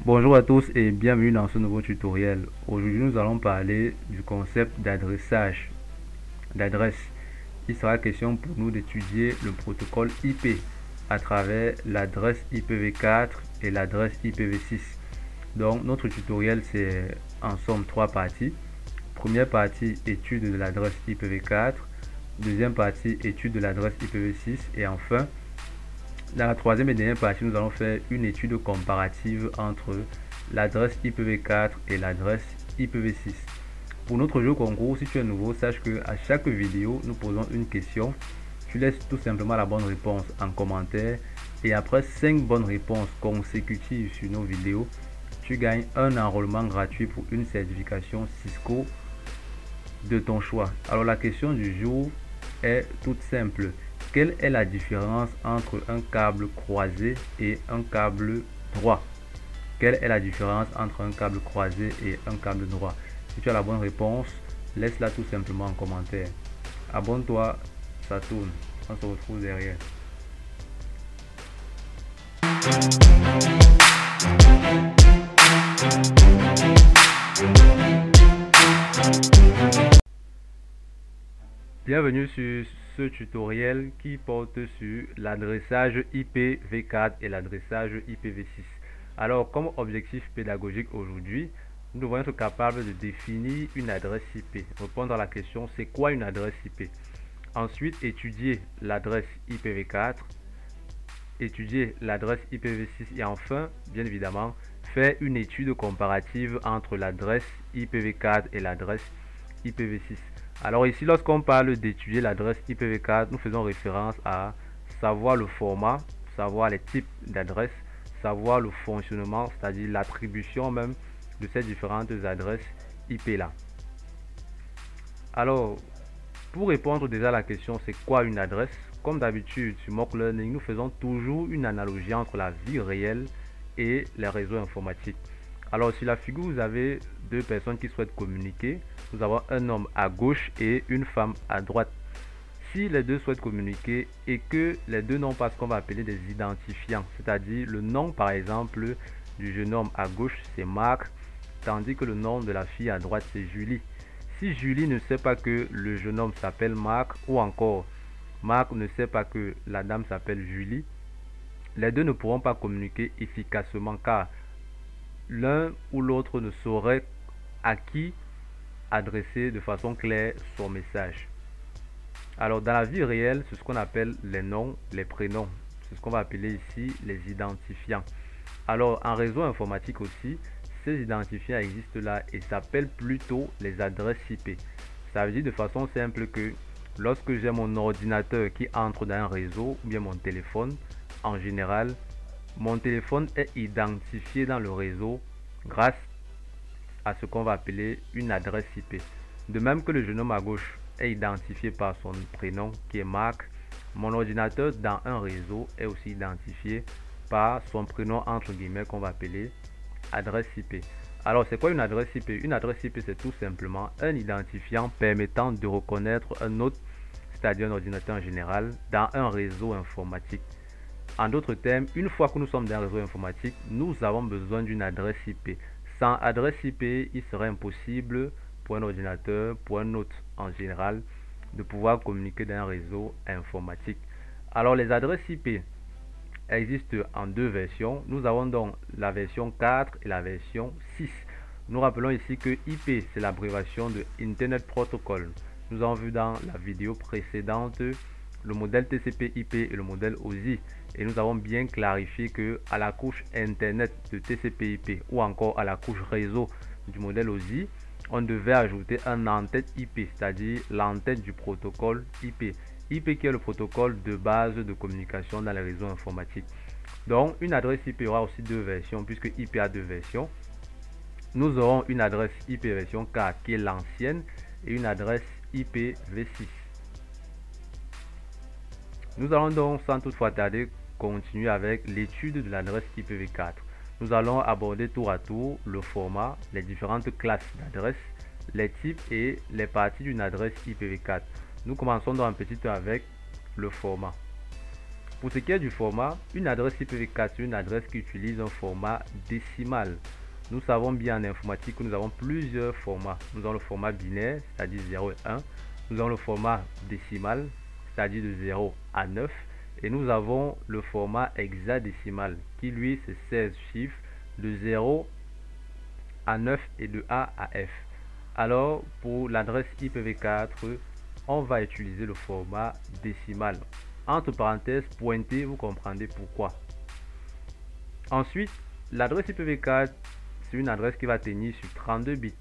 Bonjour à tous et bienvenue dans ce nouveau tutoriel. Aujourd'hui, nous allons parler du concept d'adressage, d'adresse. Il sera question pour nous d'étudier le protocole IP à travers l'adresse IPv4 et l'adresse IPv6. Donc, notre tutoriel, c'est en somme trois parties. Première partie, étude de l'adresse IPv4. Deuxième partie, étude de l'adresse IPv6. Et enfin, dans la troisième et dernière partie, nous allons faire une étude comparative entre l'adresse IPv4 et l'adresse IPv6. Pour notre jeu concours, si tu es nouveau, sache que à chaque vidéo, nous posons une question. Tu laisses tout simplement la bonne réponse en commentaire et après 5 bonnes réponses consécutives sur nos vidéos, tu gagnes un enrôlement gratuit pour une certification Cisco de ton choix. Alors la question du jour est toute simple. Quelle est la différence entre un câble croisé et un câble droit? Quelle est la différence entre un câble croisé et un câble droit? Si tu as la bonne réponse, laisse-la tout simplement en commentaire. Abonne-toi, ça tourne. On se retrouve derrière. Bienvenue sur ce tutoriel qui porte sur l'adressage IPv4 et l'adressage IPv6. Alors, comme objectif pédagogique aujourd'hui, nous devons être capables de définir une adresse IP, répondre à la question c'est quoi une adresse IP. Ensuite, étudier l'adresse IPv4, étudier l'adresse IPv6 et enfin, bien évidemment, faire une étude comparative entre l'adresse IPv4 et l'adresse IPv6. Alors ici, lorsqu'on parle d'étudier l'adresse IPv4, nous faisons référence à savoir le format, savoir les types d'adresses, savoir le fonctionnement, c'est-à-dire l'attribution même de ces différentes adresses IP là. Alors, pour répondre déjà à la question c'est quoi une adresse, comme d'habitude sur Mock Learning, nous faisons toujours une analogie entre la vie réelle et les réseaux informatiques. Alors sur la figure, vous avez deux personnes qui souhaitent communiquer. Nous avons un homme à gauche et une femme à droite. Si les deux souhaitent communiquer et que les deux n'ont pas ce qu'on va appeler des identifiants, c'est-à-dire le nom par exemple du jeune homme à gauche c'est Marc, tandis que le nom de la fille à droite c'est Julie. Si Julie ne sait pas que le jeune homme s'appelle Marc ou encore Marc ne sait pas que la dame s'appelle Julie, les deux ne pourront pas communiquer efficacement car l'un ou l'autre ne saurait à qui adresser de façon claire son message. Alors dans la vie réelle, c'est ce qu'on appelle les noms, les prénoms. C'est ce qu'on va appeler ici les identifiants. Alors en réseau informatique aussi, ces identifiants existent là et s'appellent plutôt les adresses IP. Ça veut dire de façon simple que lorsque j'ai mon ordinateur qui entre dans un réseau ou bien mon téléphone, en général, mon téléphone est identifié dans le réseau grâce à ce qu'on va appeler une adresse IP. De même que le jeune homme à gauche est identifié par son prénom qui est Marc, mon ordinateur dans un réseau est aussi identifié par son prénom entre guillemets qu'on va appeler adresse IP. Alors c'est quoi une adresse IP? Une adresse IP c'est tout simplement un identifiant permettant de reconnaître un autre, c'est-à-dire un ordinateur en général, dans un réseau informatique. En d'autres termes, une fois que nous sommes dans un réseau informatique, nous avons besoin d'une adresse IP. Sans adresse IP, il serait impossible pour un ordinateur, pour un autre en général, de pouvoir communiquer dans un réseau informatique. Alors les adresses IP existent en deux versions. Nous avons donc la version 4 et la version 6. Nous rappelons ici que IP c'est l'abréviation de Internet Protocol. Nous avons vu dans la vidéo précédente le modèle TCP/IP et le modèle OSI et nous avons bien clarifié que à la couche internet de TCP/IP ou encore à la couche réseau du modèle OSI, on devait ajouter un en-tête IP, c'est-à-dire l'en-tête du protocole IP. IP qui est le protocole de base de communication dans les réseaux informatiques. Donc une adresse IP aura aussi deux versions puisque IP a deux versions. Nous aurons une adresse IP version 4 qui est l'ancienne et une adresse IPv6. Nous allons donc sans toutefois tarder continuer avec l'étude de l'adresse IPv4. Nous allons aborder tour à tour le format, les différentes classes d'adresses, les types et les parties d'une adresse IPv4. Nous commençons donc un petit peu avec le format. Pour ce qui est du format, une adresse IPv4 c'est une adresse qui utilise un format décimal. Nous savons bien en informatique que nous avons plusieurs formats. Nous avons le format binaire, c'est-à-dire 0 et 1. Nous avons le format décimal, c'est-à-dire de 0 à 9. Et nous avons le format hexadécimal, qui lui c'est 16 chiffres, de 0 à 9 et de A à F. Alors pour l'adresse IPv4, on va utiliser le format décimal. Entre parenthèses, pointé, vous comprendrez pourquoi. Ensuite, l'adresse IPv4, c'est une adresse qui va tenir sur 32 bits.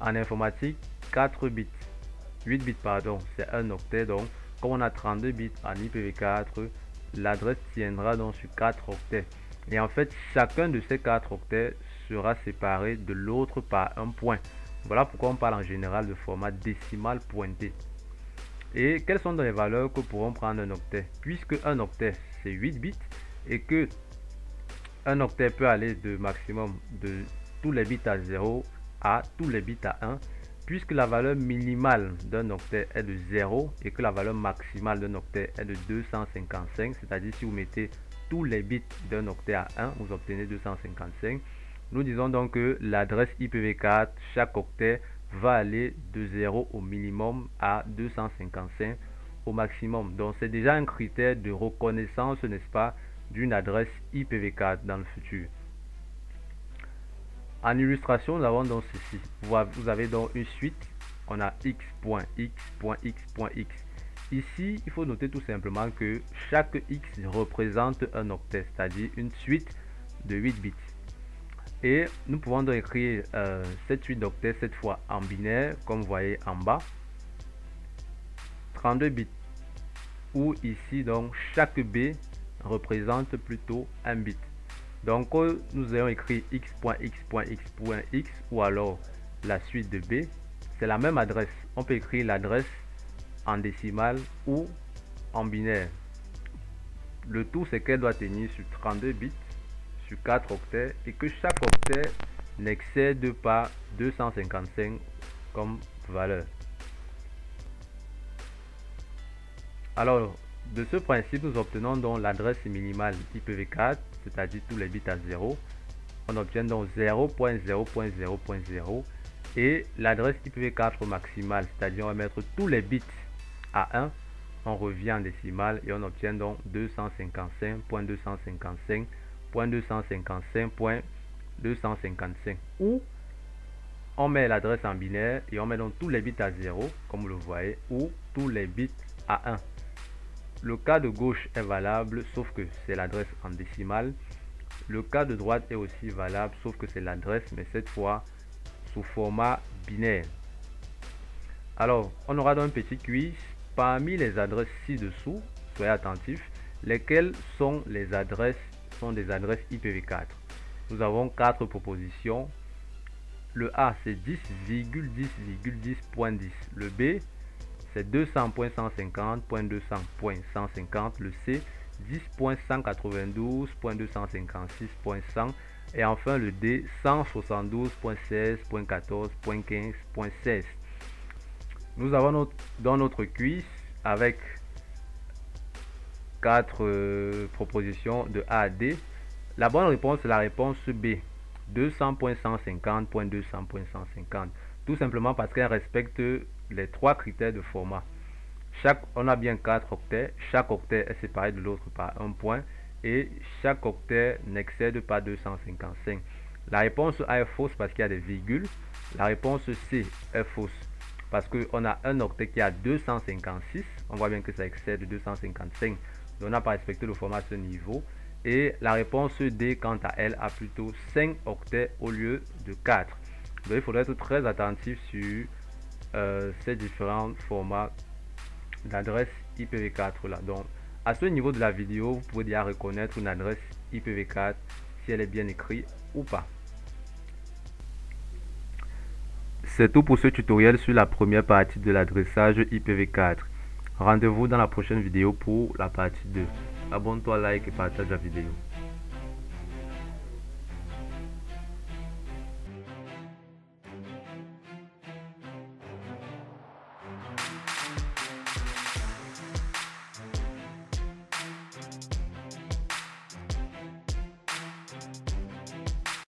En informatique, 4 bits. 8 bits, pardon, c'est un octet. Donc, comme on a 32 bits en IPv4, l'adresse tiendra donc sur 4 octets. Et en fait, chacun de ces 4 octets sera séparé de l'autre par un point. Voilà pourquoi on parle en général de format décimal pointé. Et quelles sont les valeurs que pourront prendre un octet? Puisque un octet c'est 8 bits et que un octet peut aller de maximum de tous les bits à 0 à tous les bits à 1, puisque la valeur minimale d'un octet est de 0 et que la valeur maximale d'un octet est de 255, c'est-à-dire si vous mettez tous les bits d'un octet à 1, vous obtenez 255. Nous disons donc que l'adresse IPv4, chaque octet va aller de 0 au minimum à 255 au maximum. Donc c'est déjà un critère de reconnaissance, n'est-ce pas, d'une adresse IPv4 dans le futur. En illustration, nous avons donc ceci. Vous avez donc une suite. On a x.x.x.x. Ici, il faut noter tout simplement que chaque x représente un octet, c'est-à-dire une suite de 8 bits. Et nous pouvons donc écrire cette suite d'octets cette fois en binaire, comme vous voyez en bas. 32 bits. Ou ici, donc, chaque b représente plutôt un bit. Donc, nous allons écrire x.x.x.x ou alors la suite de b. C'est la même adresse. On peut écrire l'adresse en décimal ou en binaire. Le tout, c'est qu'elle doit tenir sur 32 bits, sur 4 octets, et que chaque octet n'excède pas 255 comme valeur. Alors, de ce principe, nous obtenons donc l'adresse minimale IPv4, c'est-à-dire tous les bits à 0. On obtient donc 0.0.0.0 et l'adresse IPv4 maximale, c'est-à-dire on va mettre tous les bits à 1. On revient en décimale et on obtient donc 255.255.255.255 ou on met l'adresse en binaire et on met donc tous les bits à 0 comme vous le voyez ou tous les bits à 1. Le cas de gauche est valable sauf que c'est l'adresse en décimale. Le cas de droite est aussi valable sauf que c'est l'adresse mais cette fois sous format binaire. Alors on aura donc un petit quiz. Parmi les adresses ci-dessous, soyez attentifs, lesquelles sont des adresses IPv4. Nous avons 4 propositions. Le A c'est 10,10,10.10. Le B c'est 200.150.200.150. Le C 10.192.256.100. Et enfin le D 172.16.14.15.16. Nous avons dans notre quiz avec 4 propositions de A à D. La bonne réponse est la réponse B, 200.150.200.150. Tout simplement parce qu'elle respecte les 3 critères de format. On a bien 4 octets. Chaque octet est séparé de l'autre par un point. Et chaque octet n'excède pas 255. La réponse A est fausse parce qu'il y a des virgules. La réponse C est fausse parce qu'on a un octet qui a 256. On voit bien que ça excède 255. Donc on n'a pas respecté le format à ce niveau. Et la réponse D, quant à elle, a plutôt 5 octets au lieu de 4. Donc il faudrait être très attentif sur ces différents formats d'adresse IPv4 là. Donc à ce niveau de la vidéo, vous pouvez déjà reconnaître une adresse IPv4 si elle est bien écrite ou pas. C'est tout pour ce tutoriel sur la première partie de l'adressage IPv4. Rendez-vous dans la prochaine vidéo pour la partie 2. Abonne-toi, like et partage la vidéo.